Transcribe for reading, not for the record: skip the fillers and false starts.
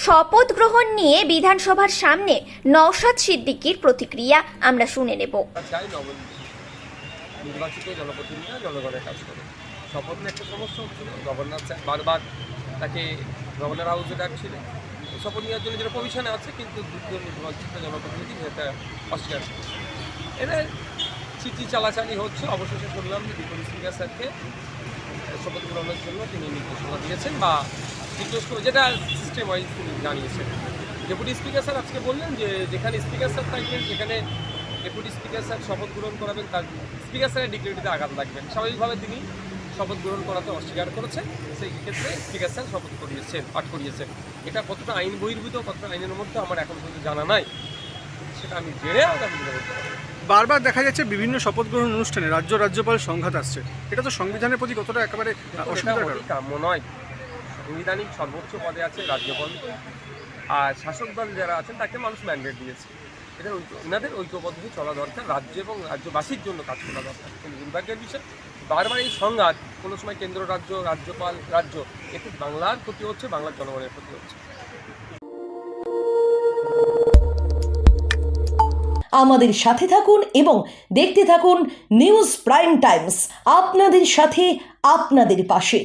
শপথ গ্রহণ নিয়ে বিধানসভার সামনে নওশাদ সিদ্দিকীর প্রতিক্রিয়া আমরা শুনে নেব। চাই নির্বাচিত জনপ্রতিনিধিরা জনগণের কাজ করে। শপথ নিয়ে একটা সমস্যা হচ্ছিল, গভর্নর বারবার তাকে গভর্নর হাউসে ডাকছিলেন শপথ নেওয়ার জন্য, যেটা প্রভিশনে আছে, কিন্তু দুজন নির্বাচিত জনপ্রতিনিধি সেটা অস্বীকার করছে। এদের চিঠি চালাচালি হচ্ছে। অবশেষে শুনলাম যে ডেপুটি স্পিকার স্যারকে শপথ গ্রহণের জন্য তিনি নির্দেশনা দিয়েছেন বা রিকোয়েস্ট করে, যেটা সিস্টেম ওয়াইজ তিনি জানিয়েছেন। ডেপুটি স্পিকার স্যার আজকে বললেন যে যেখানে স্পিকার স্যার থাকবেন সেখানে ডেপুটি স্পিকার স্যার শপথ গ্রহণ করাবেন, তার স্পিকার স্যারের ডিগ্রিটিতে আঘাত লাগবেন। স্বাভাবিকভাবে তিনি শপথ গ্রহণ করাতে অস্বীকার করেছেন। সেই ক্ষেত্রে স্পিকার স্যার শপথ করিয়েছেন, পাঠ করিয়েছেন। এটা কতটা আইন বহির্ভূত, কতটা আইনের মধ্যে আমার এখন পর্যন্ত জানা নাই, সেটা আমি জেনে আগামী দিনে বলতে পারবো। বারবার দেখা যাচ্ছে বিভিন্ন শপথ গ্রহণ অনুষ্ঠানে রাজ্যপাল সংঘাত আসছে, এটা তো সংবিধানের প্রতি কতটা একেবারে অসুবিধার কারণ। কাম্য নয়। সাংবিধানিক সর্বোচ্চ পদে আছে রাজ্যপাল, আর শাসক দল যারা আছেন তাকে মানুষ ম্যান্ডেট দিয়েছে। এটা ওনাদের ঐক্যবদ্ধ হয়ে চলা দরকার, রাজ্য এবং রাজ্যবাসীর জন্য কাজ করা দরকার। কিন্তু দুর্ভাগ্যের বিষয়, বারবার এই সংঘাত, কোনো সময় কেন্দ্র রাজ্য, রাজ্যপাল রাজ্য, এতে বাংলার ক্ষতি হচ্ছে, বাংলার জনগণের ক্ষতি হচ্ছে। আমাদের সাথে থাকুন এবং দেখতে থাকুন নিউজ প্রাইম টাইমস, আপনাদের সাথে আপনাদের পাশে।